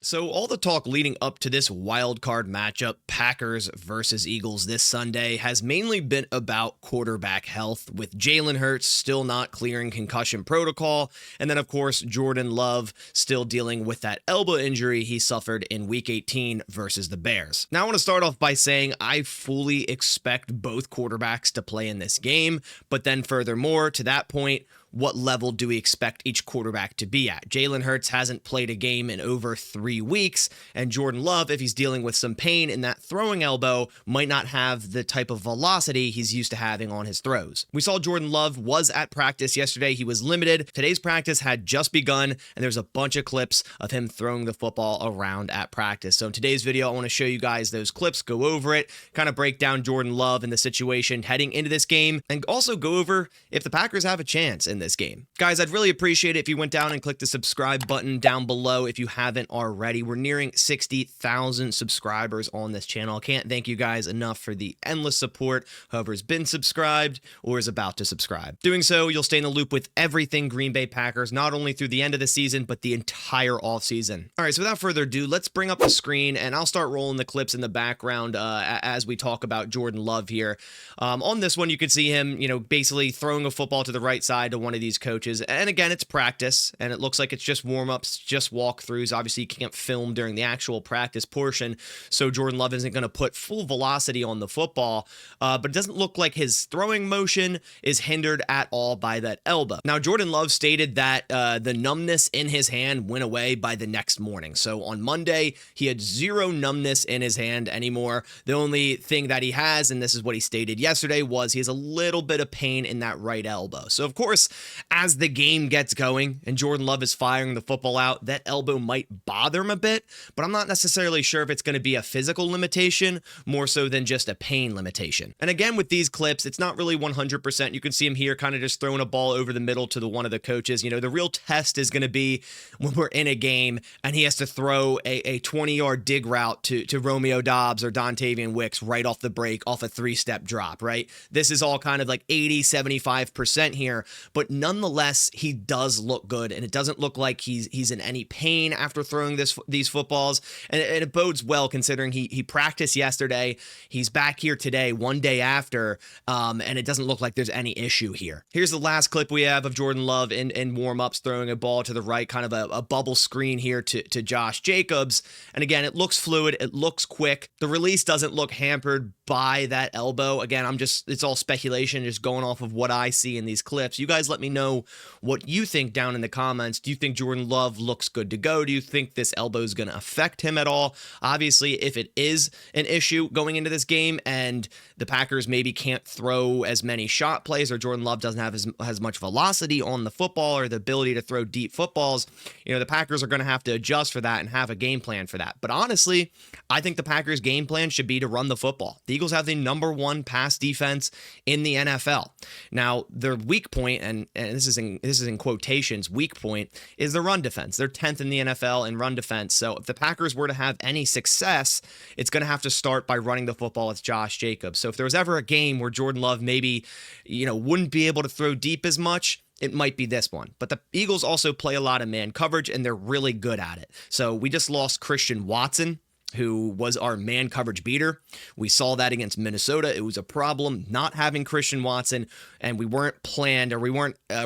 So all the talk leading up to this wild card matchup, Packers versus Eagles this Sunday, has mainly been about quarterback health, with Jalen Hurts still not clearing concussion protocol, and then of course Jordan Love still dealing with that elbow injury he suffered in Week 18 versus the Bears. Now I want to start off by saying I fully expect both quarterbacks to play in this game, but then furthermore, to that point, what level do we expect each quarterback to be at? Jalen Hurts hasn't played a game in over 3 weeks, and Jordan Love, if he's dealing with some pain in that throwing elbow, might not have the type of velocity he's used to having on his throws. We saw Jordan Love was at practice yesterday. He was limited. Today's practice had just begun, and there's a bunch of clips of him throwing the football around at practice. So in today's video, I want to show you guys those clips, go over it, kind of break down Jordan Love and the situation heading into this game, and also go over if the Packers have a chance in this game. Guys, I'd really appreciate it if you went down and clicked the subscribe button down below if you haven't already. We're nearing 60,000 subscribers on this channel. I can't thank you guys enough for the endless support, whoever's been subscribed or is about to subscribe. Doing so, you'll stay in the loop with everything Green Bay Packers, not only through the end of the season, but the entire offseason. All right, so without further ado, let's bring up the screen and I'll start rolling the clips in the background as we talk about Jordan Love here. On this one, you can see him, basically throwing a football to the right side to one of these coaches. And again, it's practice, and it looks like it's just warm-ups, just walkthroughs. Obviously, you can't film during the actual practice portion, so Jordan Love isn't going to put full velocity on the football, but it doesn't look like his throwing motion is hindered at all by that elbow. Now, Jordan Love stated that the numbness in his hand went away by the next morning. So on Monday, he had zero numbness in his hand anymore. The only thing that he has, and this is what he stated yesterday, was he has a little bit of pain in that right elbow. So of course, as the game gets going and Jordan Love is firing the football out, that elbow might bother him a bit, but I'm not necessarily sure if it's going to be a physical limitation more so than just a pain limitation. And again, with these clips, it's not really 100%. You can see him here kind of just throwing a ball over the middle to one of the coaches. The real test is going to be when we're in a game and he has to throw a 20-yard dig route to Romeo Doubs or Dontavian Wicks right off the break, off a 3-step drop, right? This is all kind of like 80, 75% here, but nonetheless, he does look good, and it doesn't look like he's in any pain after throwing these footballs, and it bodes well considering he practiced yesterday, he's back here today, one day after, and it doesn't look like there's any issue here. Here's the last clip we have of Jordan Love in warm-ups throwing a ball to the right, kind of a bubble screen here to Josh Jacobs, and again, it looks fluid, it looks quick, the release doesn't look hampered by that elbow. Again, it's all speculation, just going off of what I see in these clips. You guys let me know what you think down in the comments. Do you think Jordan Love looks good to go? Do you think this elbow is going to affect him at all? Obviously, if it is an issue going into this game and the Packers maybe can't throw as many shot plays, or Jordan Love doesn't have as much velocity on the football or the ability to throw deep footballs, the Packers are going to have to adjust for that and have a game plan for that. But honestly, I think the Packers' game plan should be to run the football. The Eagles have the #1 pass defense in the NFL. Now, their weak point, and this is in quotations, weak point, is the run defense. They're 10th in the NFL in run defense. So if the Packers were to have any success, it's going to have to start by running the football with Josh Jacobs. So if there was ever a game where Jordan Love maybe, wouldn't be able to throw deep as much, it might be this one. But the Eagles also play a lot of man coverage, and they're really good at it. So we just lost Christian Watson, who was our man coverage beater. We saw that against Minnesota. It was a problem not having Christian Watson, and we weren't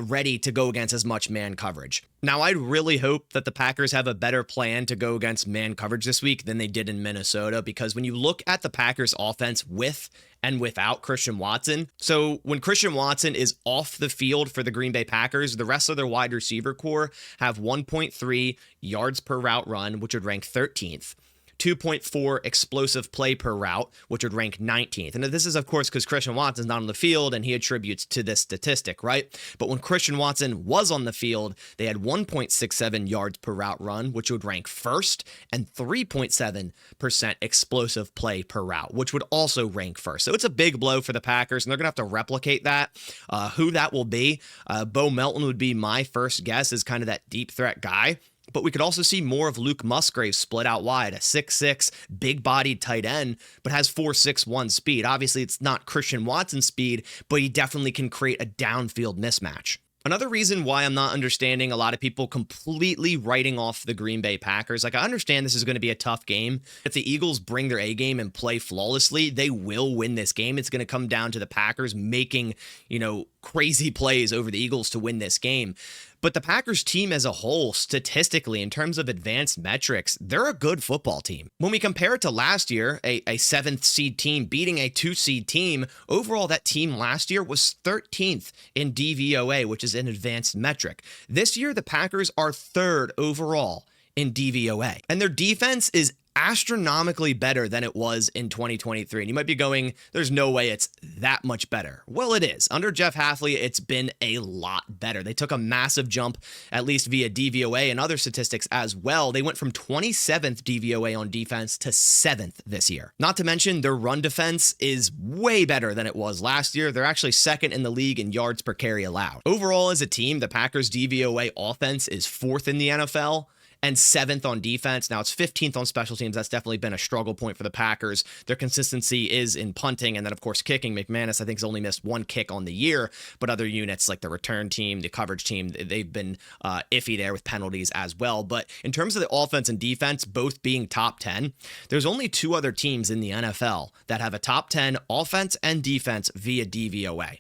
ready to go against as much man coverage. Now, I'd really hope that the Packers have a better plan to go against man coverage this week than they did in Minnesota, because when you look at the Packers offense with and without Christian Watson, so when Christian Watson is off the field for the Green Bay Packers, the rest of their wide receiver core have 1.3 yards per route run, which would rank 13th. 2.4 explosive play per route, which would rank 19th. And this is, of course, because Christian Watson's not on the field, and he attributes to this statistic, right? But when Christian Watson was on the field, they had 1.67 yards per route run, which would rank first, and 3.7% explosive play per route, which would also rank first. So it's a big blow for the Packers, and they're going to have to replicate that. Who that will be, Bo Melton would be my first guess as kind of that deep threat guy. But we could also see more of Luke Musgrave split out wide, a 6'6", big-bodied tight end, but has 4.61 speed. Obviously, it's not Christian Watson's speed, but he definitely can create a downfield mismatch. Another reason why I'm not understanding a lot of people completely writing off the Green Bay Packers, like I understand this is going to be a tough game. If the Eagles bring their A game and play flawlessly, they will win this game. It's going to come down to the Packers making, crazy plays over the Eagles to win this game. But the Packers team as a whole, statistically, in terms of advanced metrics, they're a good football team. When we compare it to last year, a 7th seed team beating a 2 seed team, overall that team last year was 13th in DVOA, which is an advanced metric. This year, the Packers are 3rd overall in DVOA. And their defense is astronomically better than it was in 2023. And you might be going, there's no way it's that much better. Well, it is. Under Jeff Hafley, it's been a lot better. They took a massive jump, at least via DVOA and other statistics as well. They went from 27th DVOA on defense to 7th this year. Not to mention their run defense is way better than it was last year. They're actually 2nd in the league in yards per carry allowed. Overall, as a team, the Packers DVOA offense is 4th in the NFL. And 7th on defense. Now it's 15th on special teams. That's definitely been a struggle point for the Packers. Their consistency is in punting, and then of course kicking. McManus, I think, has only missed 1 kick on the year, but other units like the return team, the coverage team, they've been iffy there with penalties as well. But in terms of the offense and defense, both being top 10, there's only 2 other teams in the NFL that have a top 10 offense and defense via DVOA: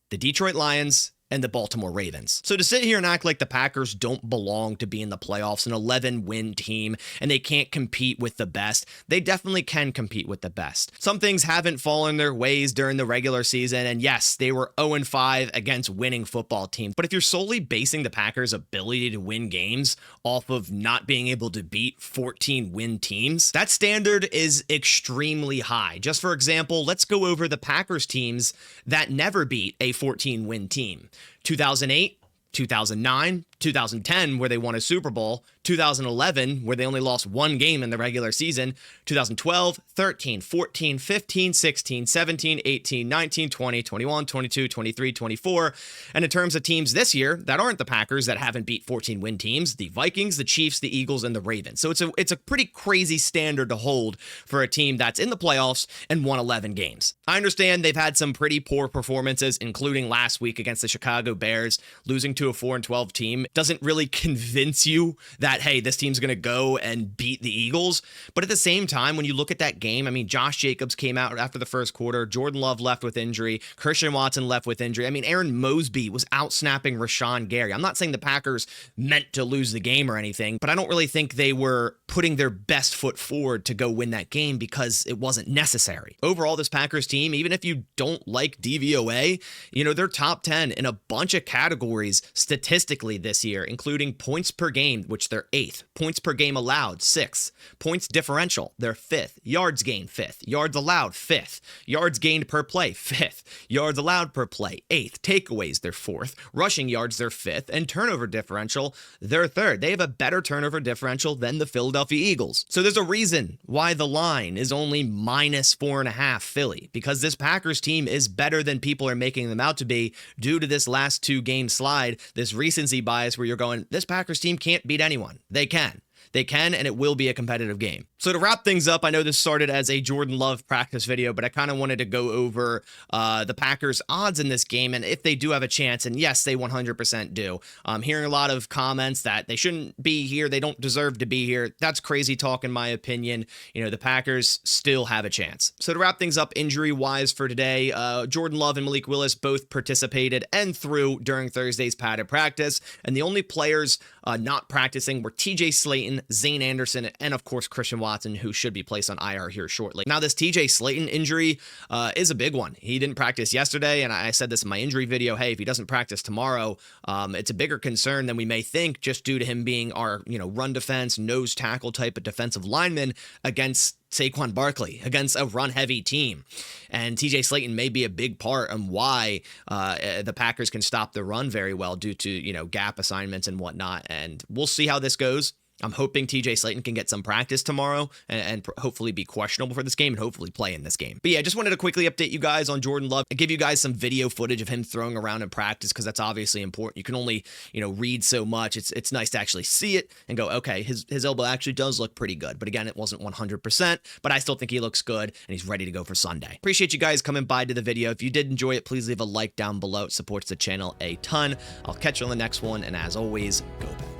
the Detroit Lions and the Baltimore Ravens. So to sit here and act like the Packers don't belong to be in the playoffs, an 11-win team, and they can't compete with the best, they definitely can compete with the best. Some things haven't fallen their ways during the regular season, and yes, they were 0-5 against winning football teams. But if you're solely basing the Packers' ability to win games off of not being able to beat 14-win teams, that standard is extremely high. Just for example, let's go over the Packers teams that never beat a 14-win team. 2008, 2009, 2010, where they won a Super Bowl, 2011, where they only lost 1 game in the regular season, 2012, 13, 14, 15, 16, 17, 18, 19, 20, 21, 22, 23, 24. And in terms of teams this year that aren't the Packers that haven't beat 14-win teams, the Vikings, the Chiefs, the Eagles, and the Ravens. So it's a pretty crazy standard to hold for a team that's in the playoffs and won 11 games. I understand they've had some pretty poor performances, including last week against the Chicago Bears, losing to a 4-12 team. Doesn't really convince you that, hey, this team's going to go and beat the Eagles. But at the same time, when you look at that game, I mean, Josh Jacobs came out after the first quarter. Jordan Love left with injury. Christian Watson left with injury. I mean, Aaron Mosby was out-snapping Rashawn Gary. I'm not saying the Packers meant to lose the game or anything, but I don't really think they were putting their best foot forward to go win that game because it wasn't necessary. Overall, this Packers team, even if you don't like DVOA, they're top 10 in a bunch of categories statistically this year, including points per game, which they're 8th, points per game allowed, 6th, points differential, they're 5th, yards gained, 5th, yards allowed, 5th, yards gained per play, 5th, yards allowed per play, 8th, takeaways, they're 4th, rushing yards, they're 5th, and turnover differential, they're 3rd. They have a better turnover differential than the Philadelphia Eagles. So there's a reason why the line is only -4.5 Philly, because this Packers team is better than people are making them out to be due to this last 2-game slide, this recency bias where you're going, this Packers team can't beat anyone. They can. They can, and it will be a competitive game. So to wrap things up, I know this started as a Jordan Love practice video, but I kind of wanted to go over the Packers' odds in this game, and if they do have a chance, and yes, they 100% do. I'm hearing a lot of comments that they shouldn't be here, they don't deserve to be here. That's crazy talk in my opinion. The Packers still have a chance. So to wrap things up injury-wise for today, Jordan Love and Malik Willis both participated and threw during Thursday's padded practice, and the only players not practicing were TJ Slayton, Zane Anderson, and of course Christian Watson, who should be placed on IR here shortly. Now, this TJ Slayton injury is a big one. He didn't practice yesterday, and I said this in my injury video. Hey, if he doesn't practice tomorrow, it's a bigger concern than we may think, just due to him being our run defense, nose tackle type of defensive lineman against Saquon Barkley, against a run-heavy team. And TJ Slayton may be a big part on why the Packers can stop the run very well due to, gap assignments and whatnot. And we'll see how this goes. I'm hoping TJ Slayton can get some practice tomorrow and hopefully be questionable for this game and hopefully play in this game. But yeah, just wanted to quickly update you guys on Jordan Love and give you guys some video footage of him throwing around in practice, because that's obviously important. You can only, read so much. It's nice to actually see it and go, okay, his elbow actually does look pretty good. But again, it wasn't 100%, but I still think he looks good and he's ready to go for Sunday. Appreciate you guys coming by to the video. If you did enjoy it, please leave a like down below. It supports the channel a ton. I'll catch you on the next one, and as always, go Bills.